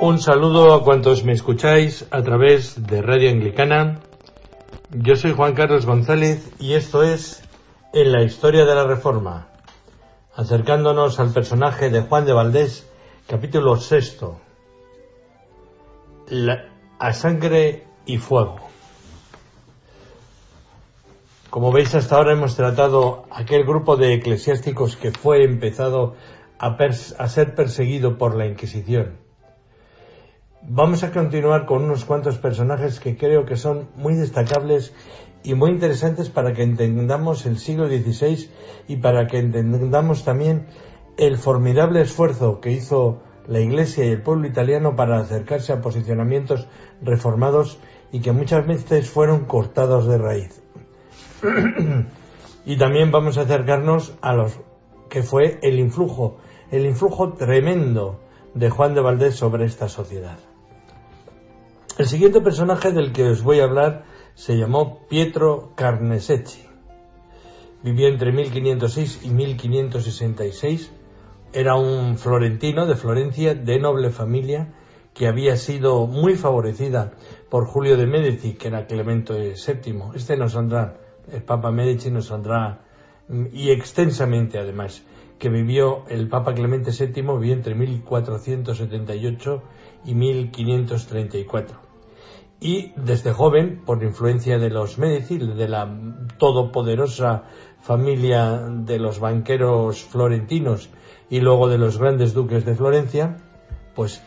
Un saludo a cuantos me escucháis a través de Radio Anglicana. Yo soy Juan Carlos González y esto es En la Historia de la Reforma, acercándonos al personaje de Juan de Valdés, capítulo 6, a sangre y fuego. Como veis, hasta ahora hemos tratado aquel grupo de eclesiásticos que fue empezado a ser perseguido por la Inquisición. Vamos a continuar con unos cuantos personajes que creo que son muy destacables y muy interesantes para que entendamos el siglo XVI y para que entendamos también el formidable esfuerzo que hizo la Iglesia y el pueblo italiano para acercarse a posicionamientos reformados y que muchas veces fueron cortados de raíz. Y también vamos a acercarnos a los que fue el influjo tremendo de Juan de Valdés sobre esta sociedad. El siguiente personaje del que os voy a hablar se llamó Pietro Carnesecchi. Vivió entre 1506 y 1566. Era un florentino de Florencia, de noble familia, que había sido muy favorecida por Julio de Médici, que era Clemente VII. Nos saldrá, el Papa Medici nos saldrá, y extensamente además, que vivió el Papa Clemente VII, vivió entre 1478 y 1534. Y desde joven, por influencia de los Médici, de la todopoderosa familia de los banqueros florentinos y luego de los grandes duques de Florencia, pues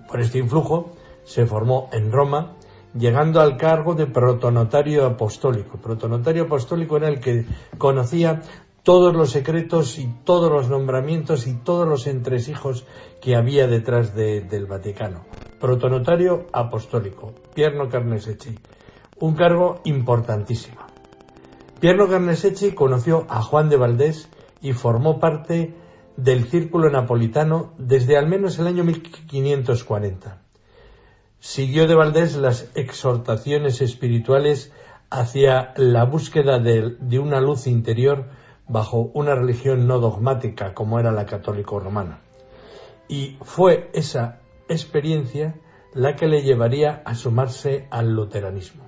por este influjo se formó en Roma, llegando al cargo de protonotario apostólico. Protonotario apostólico era el que conocía todos los secretos y todos los nombramientos y todos los entresijos que había detrás del Vaticano. Protonotario apostólico, Pietro Carnesecchi, un cargo importantísimo. Pietro Carnesecchi conoció a Juan de Valdés y formó parte del círculo napolitano desde al menos el año 1540. Siguió de Valdés las exhortaciones espirituales hacia la búsqueda de una luz interior bajo una religión no dogmática como era la católico-romana. Y fue esa experiencia la que le llevaría a sumarse al luteranismo.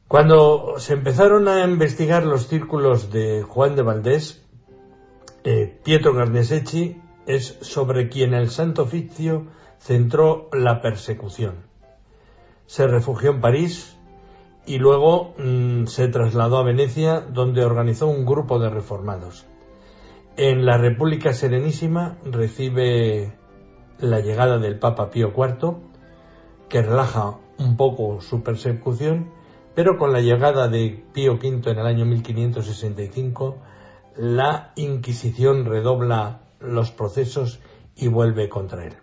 Cuando se empezaron a investigar los círculos de Juan de Valdés, Pietro Carnesecchi es sobre quien el Santo Oficio centró la persecución. Se refugió en París y luego se trasladó a Venecia, donde organizó un grupo de reformados. En la República Serenísima recibe la llegada del Papa Pío IV, que relaja un poco su persecución, pero con la llegada de Pío V en el año 1565, la Inquisición redobla los procesos y vuelve contra él.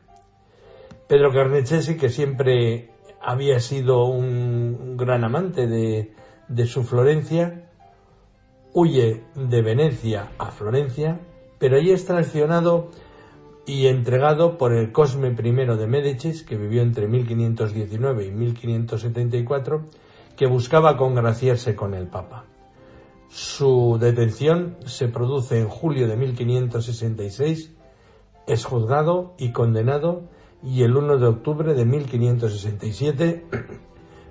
Pedro Carnesecchi, que siempre había sido un gran amante de su Florencia, huye de Venecia a Florencia, pero allí es traicionado y entregado por el Cosme I de Médicis, que vivió entre 1519 y 1574, que buscaba congraciarse con el Papa. Su detención se produce en julio de 1566, es juzgado y condenado, y el 1 de octubre de 1567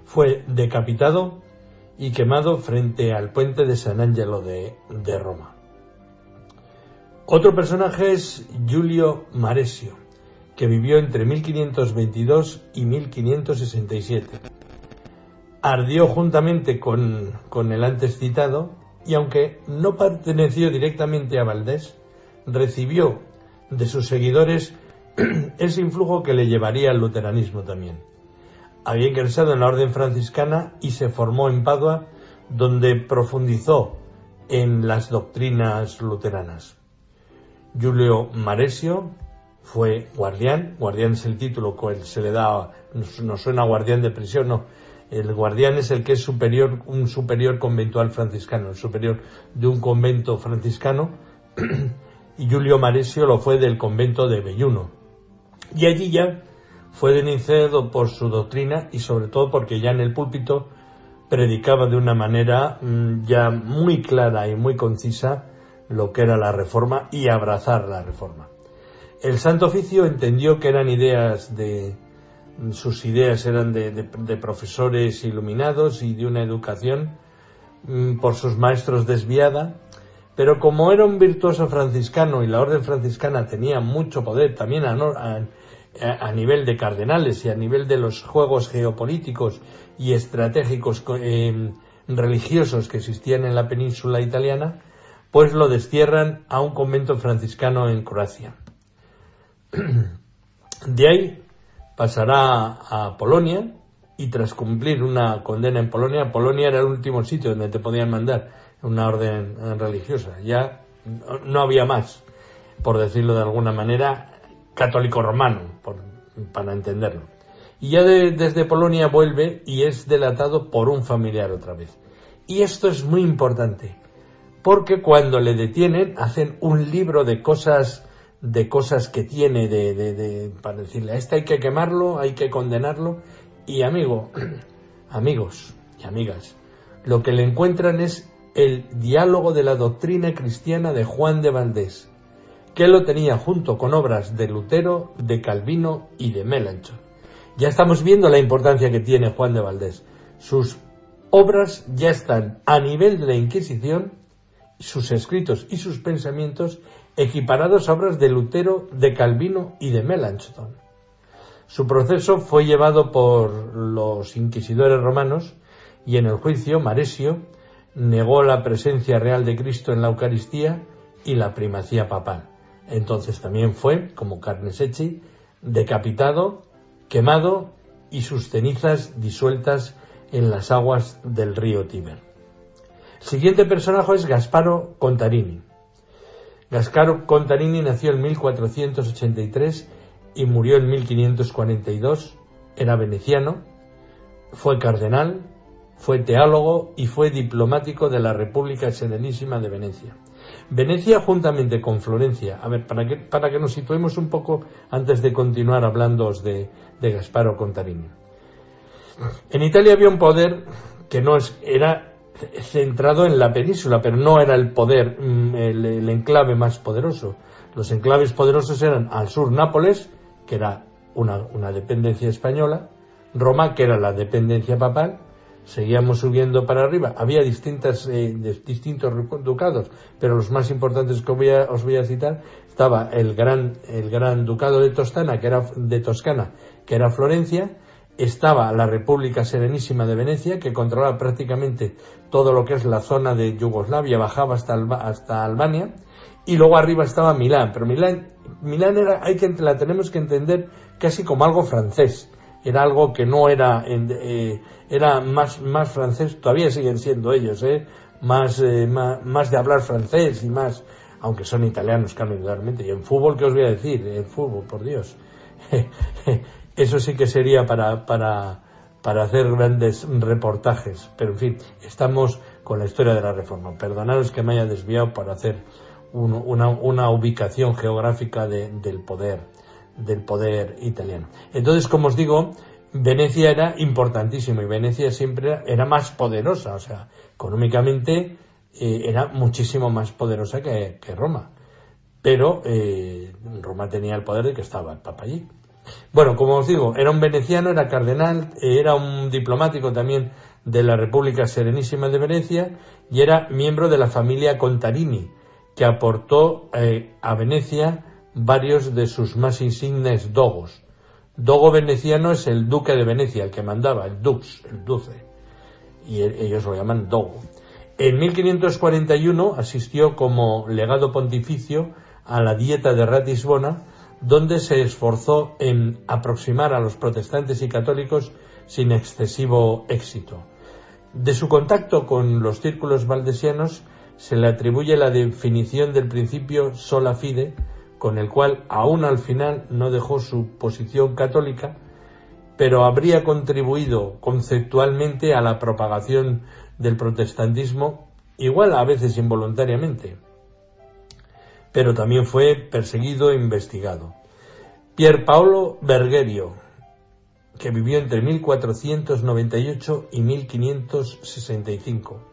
fue decapitado y quemado frente al puente de San Angelo de Roma. Otro personaje es Giulio Maresio, que vivió entre 1522 y 1567. Ardió juntamente con el antes citado y, aunque no perteneció directamente a Valdés, recibió de sus seguidores ese influjo que le llevaría al luteranismo también. Había ingresado en la orden franciscana y se formó en Padua, donde profundizó en las doctrinas luteranas. Giulio Maresio fue guardián es el título que se le da, no suena guardián de prisión, no. El guardián es el que es superior, un superior conventual franciscano, el superior de un convento franciscano, y Giulio Maresio lo fue del convento de Belluno. Y allí ya fue denunciado por su doctrina y sobre todo porque ya en el púlpito predicaba de una manera ya muy clara y muy concisa lo que era la reforma y abrazar la reforma. El Santo Oficio entendió que sus ideas eran de profesores iluminados y de una educación por sus maestros desviada, pero como era un virtuoso franciscano y la orden franciscana tenía mucho poder también a nivel de cardenales y a nivel de los juegos geopolíticos y estratégicos religiosos que existían en la península italiana, pues lo destierran a un convento franciscano en Croacia. De ahí pasará a Polonia y tras cumplir una condena en Polonia era el último sitio donde te podían mandar una orden religiosa, ya no había más, por decirlo de alguna manera, católico romano, para entenderlo. Y ya desde Polonia vuelve y es delatado por un familiar otra vez. Y esto es muy importante, porque cuando le detienen hacen un libro de cosas que tiene, para decirle, a este hay que quemarlo, hay que condenarlo, y amigos y amigas, lo que le encuentran es el diálogo de la doctrina cristiana de Juan de Valdés, que lo tenía junto con obras de Lutero, de Calvino y de Melanchthon. Ya estamos viendo la importancia que tiene Juan de Valdés. Sus obras ya están a nivel de la Inquisición, sus escritos y sus pensamientos equiparados a obras de Lutero, de Calvino y de Melanchthon. Su proceso fue llevado por los inquisidores romanos y en el juicio Maresio negó la presencia real de Cristo en la Eucaristía y la primacía papal. Entonces también fue, como Carnesecchi, decapitado, quemado y sus cenizas disueltas en las aguas del río Tíber. El siguiente personaje es Gasparo Contarini. Gasparo Contarini nació en 1483 y murió en 1542. Era veneciano, fue cardenal, fue teólogo y fue diplomático de la República Serenísima de Venecia. Venecia juntamente con Florencia, a ver, para que nos situemos un poco antes de continuar hablando de Gasparo Contarini. En Italia había un poder que era centrado en la península, pero no era el poder, el enclave más poderoso. Los enclaves poderosos eran al sur Nápoles, que era una dependencia española, Roma, que era la dependencia papal. Seguíamos subiendo para arriba. Había distintos ducados, pero los más importantes que os voy a citar, estaba el gran ducado de Toscana, que era Florencia. Estaba la República Serenísima de Venecia, que controlaba prácticamente todo lo que es la zona de Yugoslavia, bajaba hasta Albania, y luego arriba estaba Milán. Pero Milán la tenemos que entender casi como algo francés. Era algo que no era, era más francés, todavía siguen siendo ellos, más de hablar francés y más, aunque son italianos, claro, indudablemente. Y en fútbol, ¿qué os voy a decir? En fútbol, por Dios. Eso sí que sería para hacer grandes reportajes. Pero en fin, estamos con la historia de la Reforma. Perdonaros que me haya desviado para hacer una ubicación geográfica del poder italiano. Entonces, como os digo, Venecia era importantísimo y Venecia siempre era más poderosa, o sea, económicamente era muchísimo más poderosa que Roma. Pero Roma tenía el poder de que estaba el Papa allí. Bueno, como os digo, era un veneciano, era cardenal, era un diplomático también de la República Serenísima de Venecia y era miembro de la familia Contarini, que aportó a Venecia varios de sus más insignes dogos. Dogo veneciano es el duque de Venecia, el que mandaba, el dux, el duce, y ellos lo llaman dogo. En 1541 asistió como legado pontificio a la Dieta de Ratisbona, donde se esforzó en aproximar a los protestantes y católicos sin excesivo éxito. De su contacto con los círculos valdesianos se le atribuye la definición del principio sola fide, con el cual aún al final no dejó su posición católica, pero habría contribuido conceptualmente a la propagación del protestantismo, igual a veces involuntariamente, pero también fue perseguido e investigado. Pier Paolo Bergerio, que vivió entre 1498 y 1565.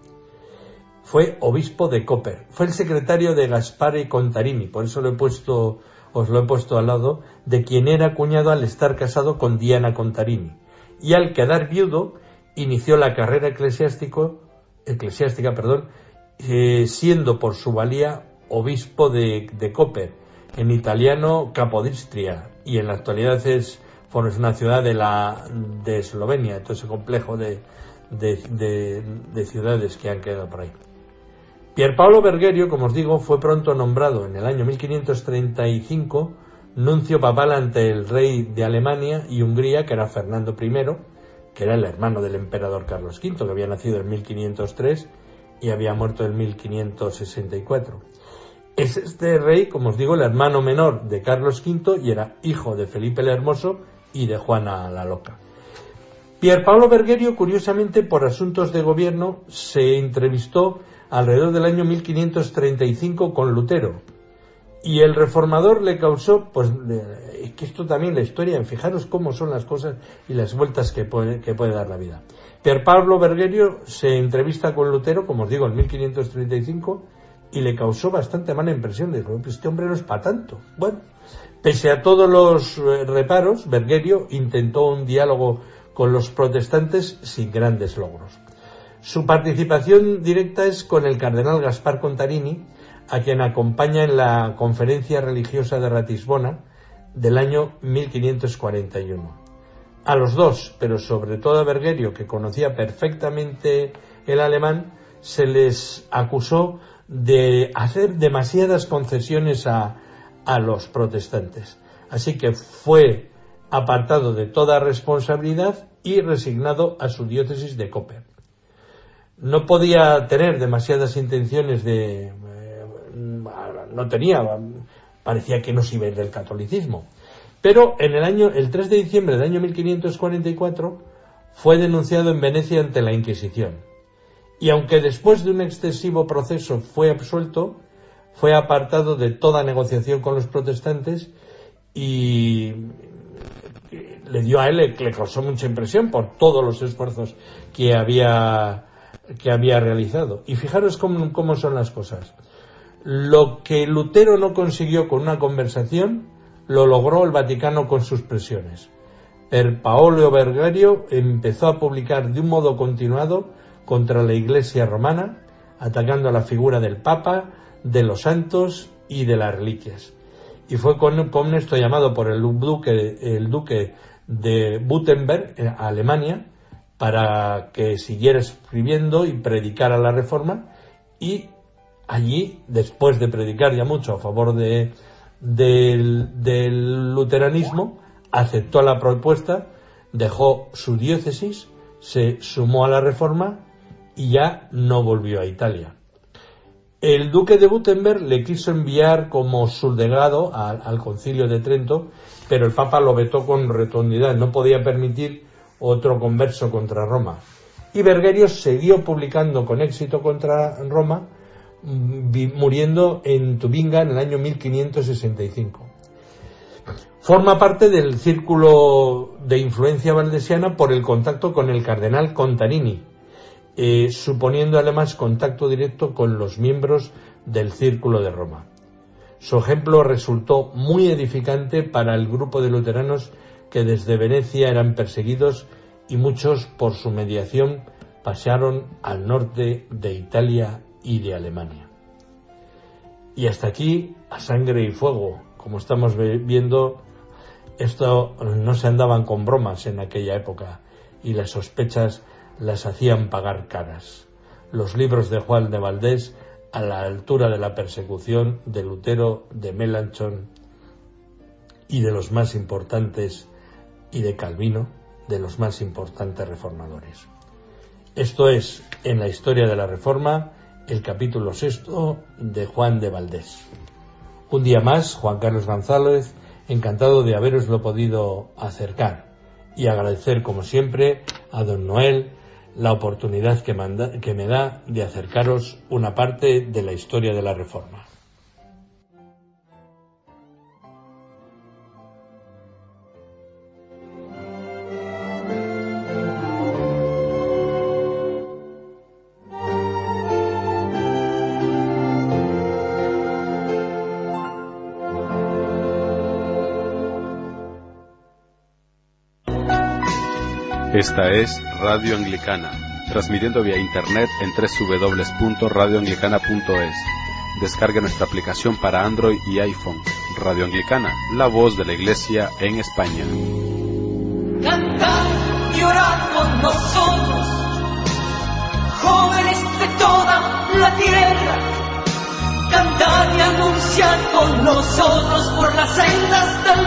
Fue obispo de Koper. Fue el secretario de Gaspare Contarini, por eso os os lo he puesto al lado, de quien era cuñado al estar casado con Diana Contarini, y al quedar viudo inició la carrera eclesiástica, siendo por su valía obispo de Koper, en italiano Capodistria, y en la actualidad es una ciudad de Eslovenia, todo ese complejo de ciudades que han quedado por ahí. Pierpaolo Bergerio, como os digo, fue pronto nombrado en el año 1535 nuncio papal ante el rey de Alemania y Hungría, que era Fernando I, que era el hermano del emperador Carlos V, que había nacido en 1503 y había muerto en 1564. Es este rey, como os digo, el hermano menor de Carlos V y era hijo de Felipe el Hermoso y de Juana la Loca. Pierpaolo Bergerio, curiosamente, por asuntos de gobierno, se entrevistó alrededor del año 1535 con Lutero, y el reformador le causó, que esto también la historia, fijaros cómo son las cosas y las vueltas que puede dar la vida. Pierpaolo Bergerio se entrevista con Lutero, como os digo, en 1535, y le causó bastante mala impresión. Le dijo, este hombre no es para tanto. Bueno, pese a todos los reparos, Bergerio intentó un diálogo con los protestantes sin grandes logros. Su participación directa es con el cardenal Gaspar Contarini, a quien acompaña en la conferencia religiosa de Ratisbona del año 1541. A los dos, pero sobre todo a Bergerio, que conocía perfectamente el alemán, se les acusó de hacer demasiadas concesiones a los protestantes. Así que fue apartado de toda responsabilidad y resignado a su diócesis de Koper. No podía tener demasiadas intenciones parecía que no se iba a ir del catolicismo. Pero en el 3 de diciembre del año 1544 fue denunciado en Venecia ante la Inquisición. Y aunque después de un excesivo proceso fue absuelto, fue apartado de toda negociación con los protestantes y le causó mucha impresión por todos los esfuerzos que había realizado. Y fijaros cómo son las cosas. Lo que Lutero no consiguió con una conversación, lo logró el Vaticano con sus presiones. Pierpaolo Bergerio empezó a publicar de un modo continuado contra la Iglesia romana, atacando a la figura del Papa, de los santos y de las reliquias. Y fue con esto llamado por el duque de Württemberg, Alemania, para que siguiera escribiendo y predicara la Reforma, y allí, después de predicar ya mucho a favor del luteranismo, aceptó la propuesta, dejó su diócesis, se sumó a la Reforma y ya no volvió a Italia. El duque de Württemberg le quiso enviar como subdelegado al Concilio de Trento, pero el Papa lo vetó con rotundidad, no podía permitir otro converso contra Roma. Y Bergerio siguió publicando con éxito contra Roma, muriendo en Tubinga en el año 1565. Forma parte del círculo de influencia valdesiana por el contacto con el cardenal Contarini, suponiendo además contacto directo con los miembros del Círculo de Roma. Su ejemplo resultó muy edificante para el grupo de luteranos que desde Venecia eran perseguidos y muchos, por su mediación, pasaron al norte de Italia y de Alemania. Y hasta aquí, a sangre y fuego. Como estamos viendo, esto no se andaban con bromas en aquella época y las sospechas las hacían pagar caras. Los libros de Juan de Valdés a la altura de la persecución de Lutero, de Melanchthon y de los más importantes, y de Calvino, de los más importantes reformadores. Esto es, en la historia de la Reforma, el capítulo 6 de Juan de Valdés. Un día más, Juan Carlos González, encantado de haberoslo podido acercar y agradecer, como siempre, a don Noel la oportunidad que me da de acercaros una parte de la historia de la Reforma. Esta es Radio Anglicana, transmitiendo vía internet en www.radioanglicana.es. Descarga nuestra aplicación para Android y iPhone. Radio Anglicana, la voz de la Iglesia en España. Cantad y orad con nosotros, jóvenes de toda la tierra. Cantad y anunciad con nosotros por las sendas del